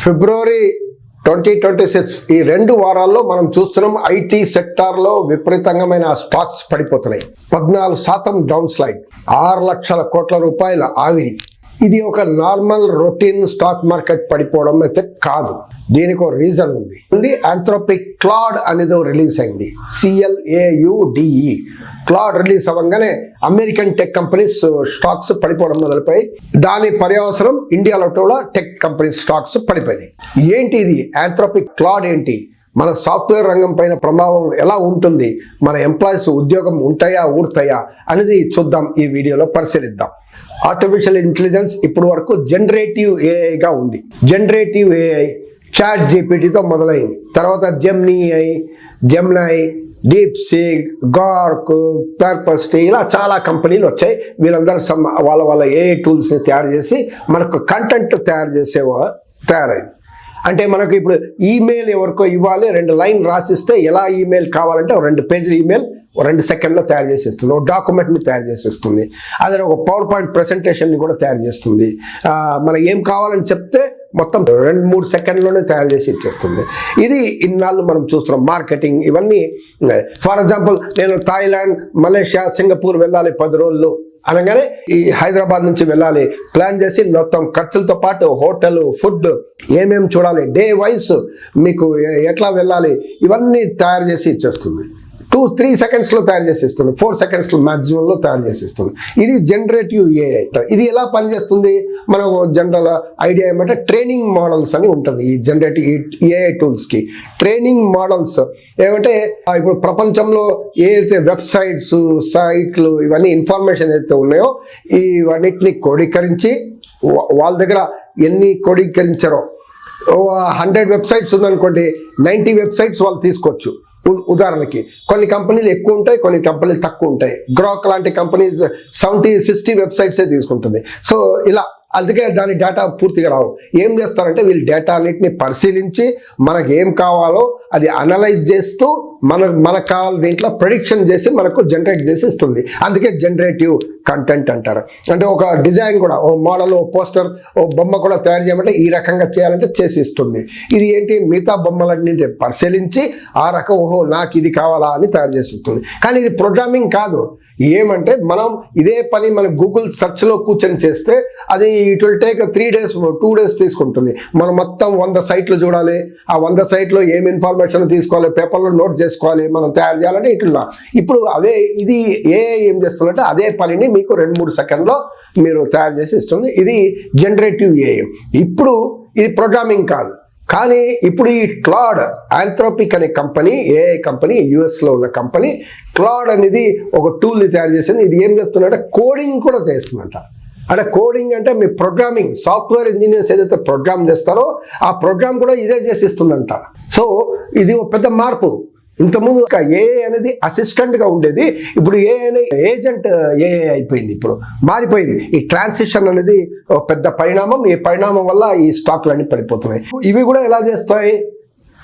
ఫిబ్రవరి 2026 ఈ 2 వారాల్లో మనం చూస్తున్నాం ఐటీ సెక్టార్లో విపరీతంగా స్టాక్స్ పడిపోతున్నాయి. 14% డౌన్ స్లైడ్, 6 లక్షల కోట్ల రూపాయల ఆవిరి. ఇది ఒక నార్మల్ రొటీన్ స్టాక్ మార్కెట్ పడిపోవడం అయితే కాదు. దీనికి ఒక రీజన్ ఉంది. ఆంథ్రోపిక్ క్లాడ్ అనేది రిలీజ్ అయింది. CLAUDE క్లాడ్ రిలీజ్ అవ్వగానే అమెరికన్ టెక్ కంపెనీస్ స్టాక్స్ పడిపోవడం మొదలుపోయి, దాని పర్యవసరం ఇండియాలో కూడా టెక్ కంపెనీస్ స్టాక్స్ పడిపోయినాయి. ఏంటి ఇది ఆంథ్రోపిక్ క్లాడ్ ఏంటి, మన సాఫ్ట్వేర్ రంగం పైన ప్రభావం ఎలా ఉంటుంది, మన ఎంప్లాయీస్ ఉద్యోగం ఉంటాయా ఊడతాయా అనేది చూద్దాం, ఈ వీడియోలో పరిశీలిద్దాం. ఆర్టిఫిషియల్ ఇంటెలిజెన్స్ ఇప్పుడు వరకు జనరేటివ్ ఏఐగా ఉంది. జనరేటివ్ ఏఐ చాట్ జీపీటీతో మొదలైంది, తర్వాత జెమినై, డీప్ సీక్, గార్క్, పర్ప్లెక్సిటీ, ఇలా చాలా కంపెనీలు వచ్చాయి. వీళ్ళందరూ వాళ్ళ ఏఐ టూల్స్ని తయారు చేసి మనకు కంటెంట్ తయారైంది. అంటే మనకు ఇప్పుడు ఈమెయిల్ ఎవరికో ఇవ్వాలి, 2 లైన్ రాసిస్తే ఎలా ఈమెయిల్ కావాలంటే 2 పేజీల ఈమెయిల్ 2 సెకండ్లో తయారు చేసి ఇస్తుంది. ఒక డాక్యుమెంట్ని తయారు చేసి ఇస్తుంది. అదే ఒక పవర్ పాయింట్ ప్రెజెంటేషన్ని కూడా తయారు చేస్తుంది. మనకి ఏం కావాలని చెప్తే మొత్తం 2-3 సెకండ్లోనే తయారు చేసి ఇచ్చేస్తుంది. ఇది ఇన్నాళ్ళు మనం చూస్తున్నాం. మార్కెటింగ్ ఇవన్నీ, ఫర్ ఎగ్జాంపుల్ నేను థాయిలాండ్, మలేషియా, సింగపూర్ వెళ్ళాలి 10 రోజులు అనగానే ఈ హైదరాబాద్ నుంచి వెళ్ళాలి, ప్లాన్ చేసి మొత్తం ఖర్చులతో పాటు హోటల్, ఫుడ్, ఏమేమి చూడాలి, డే వైస్ మీకు ఎట్లా వెళ్ళాలి, ఇవన్నీ తయారు చేసి ఇచ్చేస్తుంది. 2-3 సెకండ్స్లో తయారు చేసి ఇస్తుంది. 4 సెకండ్స్లో మ్యాక్సిమంలో తయారు చేసి ఇస్తుంది. ఇది జనరేటివ్ ఏఐ. ఇది ఎలా పనిచేస్తుంది, మనకు జనరల్ ఐడియా ఏమంటే ట్రైనింగ్ మోడల్స్ అని ఉంటుంది. ఈ జనరేటివ్ ఏఐ టూల్స్కి ట్రైనింగ్ మోడల్స్ ఏమంటే, ఇప్పుడు ప్రపంచంలో ఏదైతే వెబ్సైట్స్, సైట్లు, ఇవన్నీ ఇన్ఫర్మేషన్ ఏదైతే ఉన్నాయో ఇవన్నిటిని క్రోడీకరించి, వాళ్ళ దగ్గర ఎన్ని క్రోడీకరించారో 100 వెబ్సైట్స్ ఉందనుకోండి, 90 వెబ్సైట్స్ వాళ్ళు తీసుకోవచ్చు. ఉదాహరణకి కొన్ని కంపెనీలు ఎక్కువ ఉంటాయి, కొన్ని కంపెనీలు తక్కువ ఉంటాయి. గ్రాక్ లాంటి కంపెనీ 70-60 వెబ్సైట్సే తీసుకుంటుంది. సో ఇలా, అందుకే దాని డేటా పూర్తిగా రావు. ఏం చేస్తారంటే వీళ్ళు డేటా అన్నింటినీ పరిశీలించి మనకు ఏం కావాలో అది అనలైజ్ చేస్తూ మనకు కావాలి దీంట్లో ప్రెడిక్షన్ చేసి మనకు జనరేట్ చేసి ఇస్తుంది. అందుకే జనరేటివ్ కంటెంట్ అంటారు. అంటే ఒక డిజైన్ కూడా, ఓ మోడల్, ఓ పోస్టర్, ఓ బొమ్మ కూడా తయారు చేయమంటే ఈ రకంగా చేయాలంటే చేసి ఇస్తుంది. ఇది ఏంటి, మిగతా బొమ్మలన్నింటినీ పరిశీలించి ఆ రకం, ఓహో నాకు ఇది కావాలా అని తయారు చేసి ఇస్తుంది. కానీ ఇది ప్రోగ్రామింగ్ కాదు. ఏమంటే మనం ఇదే పని మన గూగుల్ సెర్చ్లో కూర్చొని చేస్తే అది it will take 3 days 2 days తీసుకుంటుంది. మనం మొత్తం 100 సైట్లు చూడాలి, ఆ 100 సైట్లో ఏం ఇన్ఫర్మేషన్ తీసుకోవాలి, పేపర్లో నోట్ చేసుకోవాలి, మనం తయారు చేయాలంటే ఇట్లా. ఇప్పుడు ఇది ఏం చేస్తుందంటే అదే పనిని మీకు 2-3 సెకండ్లో మీరు తయారు చేసి ఇస్తుంది. ఇది జనరేటివ్ ఏఐ. ఇప్పుడు ఇది ప్రోగ్రామింగ్ కాదు. కానీ ఇప్పుడు ఈ క్లాడ్, ఆంథ్రోపిక్ అనే కంపెనీ, ఏఐ కంపెనీ, యూఎస్లో ఉన్న కంపెనీ, క్లాడ్ అనేది ఒక టూల్ని తయారు చేసింది. ఇది ఏం చెప్తుందంటే కోడింగ్ కూడా చేస్తుందంట. అంటే కోడింగ్ అంటే మీ ప్రోగ్రామింగ్, సాఫ్ట్వేర్ ఇంజనీర్స్ ఏదైతే ప్రోగ్రామ్ చేస్తారో ఆ ప్రోగ్రామ్ కూడా ఇదే చేసిస్తుందంట. సో ఇది ఒక పెద్ద మార్పు. ఇంతకుముందు ఏఐ అనేది అసిస్టెంట్గా ఉండేది, ఇప్పుడు ఏఐ అనే ఏజెంట్ ఏఐ అయిపోయింది. ఇప్పుడు మారిపోయింది. ఈ ట్రాన్సిషన్ అనేది ఒక పెద్ద పరిణామం. ఈ పరిణామం వల్ల ఈ స్టాక్లు అన్ని పడిపోతున్నాయి. ఇవి కూడా ఎలా చేస్తాయి,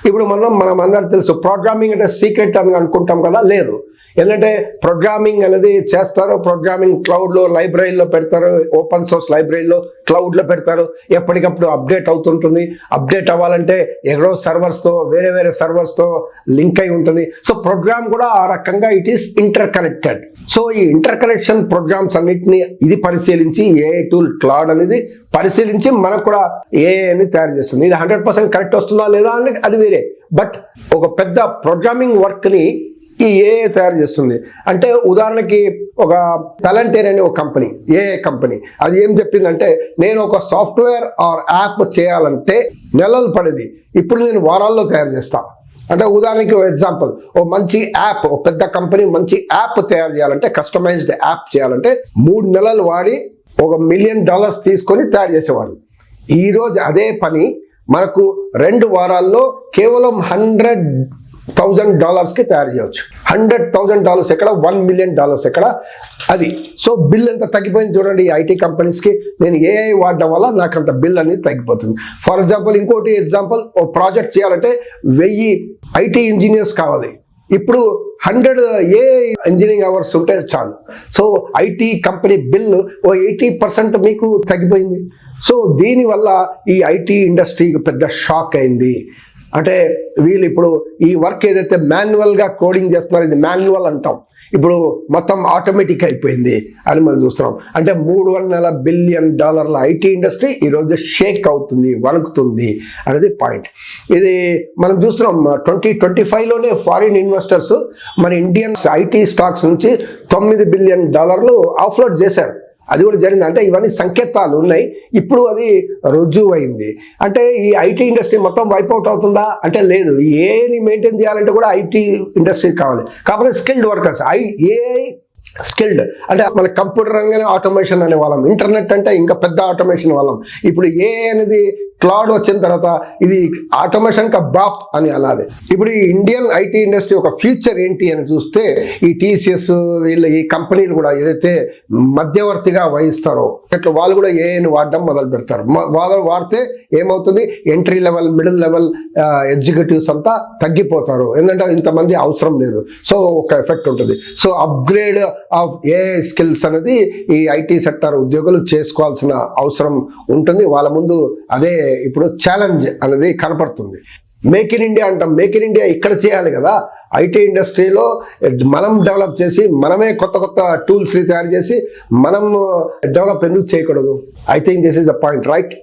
ఇప్పుడు మనం అందరికి తెలుసు ప్రోగ్రామింగ్ అంటే సీక్రెట్ అని అనుకుంటాం కదా, లేదు. ఏంటంటే ప్రోగ్రామింగ్ అనేది చేస్తారు, ప్రోగ్రామింగ్ క్లౌడ్లో, లైబ్రరీలో పెడతారు, ఓపెన్ సోర్స్ లైబ్రరీలో, క్లౌడ్లో పెడతారు. ఎప్పటికప్పుడు అప్డేట్ అవుతుంటుంది. అప్డేట్ అవ్వాలంటే ఎక్కడో సర్వర్స్తో, వేరే సర్వర్స్తో లింక్ అయి ఉంటుంది. సో ప్రోగ్రామ్ కూడా ఆ రకంగా it is inter connected. So ఈ ఇంటర్ కనెక్షన్ ప్రోగ్రామ్స్ అన్నింటినీ ఇది పరిశీలించి, ఏఐ టూల్ క్లౌడ్ అనేది పరిశీలించి మనకు కూడా ఏఐ అని తయారు చేస్తుంది. ఇది 100% కరెక్ట్ వస్తుందా లేదా అనేది అది వేరే. బట్ ఒక పెద్ద ప్రోగ్రామింగ్ వర్క్ని ఈ ఏఐ తయారు చేస్తుంది. అంటే ఉదాహరణకి ఒక టాలెంటీర్ అనే ఒక కంపెనీ, ఏఐ కంపెనీ, అది ఏం చెప్పిందంటే, నేను ఒక సాఫ్ట్వేర్ ఆర్ యాప్ చేయాలంటే నెలలు పడేది, ఇప్పుడు నేను వారాల్లో తయారు చేస్తాను. అంటే ఉదాహరణకి ఎగ్జాంపుల్, ఓ మంచి యాప్, ఒక పెద్ద కంపెనీ మంచి యాప్ తయారు చేయాలంటే, కస్టమైజ్డ్ యాప్ చేయాలంటే 3 నెలలు వాడి $1 million తీసుకొని తయారు చేసేవాళ్ళు. ఈరోజు అదే పని మనకు 2 వారాల్లో కేవలం $100,000కి తయారు చేయవచ్చు. $100,000 ఎక్కడ, $1 million ఎక్కడ, అది. సో బిల్ ఎంత తగ్గిపోయింది చూడండి ఐటీ కంపెనీస్కి. నేను ఏఐ వాడడం వల్ల నాకు అంత బిల్ అనేది తగ్గిపోతుంది. ఫర్ ఎగ్జాంపుల్, ఇంకోటి ఎగ్జాంపుల్, ఓ ప్రాజెక్ట్ చేయాలంటే 1000 ఐటీ ఇంజనీర్స్ కావాలి. ఇప్పుడు 100 ఏఐ ఇంజనీరింగ్ అవర్స్ ఉంటే చాలు. సో ఐటీ కంపెనీ బిల్ ఓ 80% మీకు తగ్గిపోయింది. సో దీనివల్ల ఈ ఐటీ ఇండస్ట్రీకి పెద్ద షాక్ అయింది. అంటే వీళ్ళు ఇప్పుడు ఈ వర్క్ ఏదైతే మాన్యువల్గా కోడింగ్ చేస్తున్నారో, ఇది మాన్యువల్ అంటాం, ఇప్పుడు మొత్తం ఆటోమేటిక్ అయిపోయింది అని మనం చూస్తున్నాం. అంటే $300 బిలియన్ ఐటీ ఇండస్ట్రీ ఈరోజు షేక్ అవుతుంది, వణుకుతుంది అనేది పాయింట్. ఇది మనం చూస్తున్నాం 2025లోనే ఫారిన్ ఇన్వెస్టర్స్ మన ఇండియన్ ఐటీ స్టాక్స్ నుంచి $9 బిలియన్ ఆఫ్లోడ్ చేశారు. అది కూడా జరిగింది. అంటే ఇవన్నీ సంకేతాలు ఉన్నాయి. ఇప్పుడు అది రుజువు అయింది. అంటే ఈ ఐటీ ఇండస్ట్రీ మొత్తం వైప్అవుట్ అవుతుందా అంటే లేదు. ఏని మెయింటైన్ చేయాలంటే కూడా ఐటీ ఇండస్ట్రీ కావాలి. కాకపోతే స్కిల్డ్ వర్కర్స్, ఏఐ స్కిల్డ్, అంటే మన కంప్యూటర్ రంగంలో ఆటోమేషన్ అనే వాళ్ళం, ఇంటర్నెట్ అంటే ఇంకా పెద్ద ఆటోమేషన్ వాళ్ళం. ఇప్పుడు ఏఐ అనేది క్లౌడ్ వచ్చిన తర్వాత ఇది ఆటోమేషన్ కా బాప్ అని అనాలి. ఇప్పుడు ఈ ఇండియన్ ఐటీ ఇండస్ట్రీ ఒక ఫ్యూచర్ ఏంటి అని చూస్తే, ఈ టీసీఎస్ వీళ్ళ ఈ కంపెనీలు కూడా ఏదైతే మధ్యవర్తిగా వహిస్తారో ఇట్లా వాళ్ళు కూడా ఏఐని వాడడం మొదలు పెడతారు. వాళ్ళు వాడితే ఏమవుతుంది, entry level, middle level executives అంతా తగ్గిపోతారు. ఎందుకంటే ఇంతమంది అవసరం లేదు. సో ఒక ఎఫెక్ట్ ఉంటుంది. So upgrade of AI skills అనేది ఈ ఐటీ సెక్టర్ ఉద్యోగులు చేసుకోవాల్సిన అవసరం ఉంటుంది. వాళ్ళ ముందు అదే ఇప్పుడు ఛాలెంజ్ అనేది కనపడుతుంది. మేక్ ఇన్ ఇండియా అంటాం, మేక్ ఇన్ ఇండియా ఇక్కడ చేయాలి కదా. ఐటీ ఇండస్ట్రీలో మనం డెవలప్ చేసి మనమే కొత్త కొత్త టూల్స్ తయారు చేసి మనం డెవలప్ ఎందుకు చేయకూడదు? I think this is the point, right?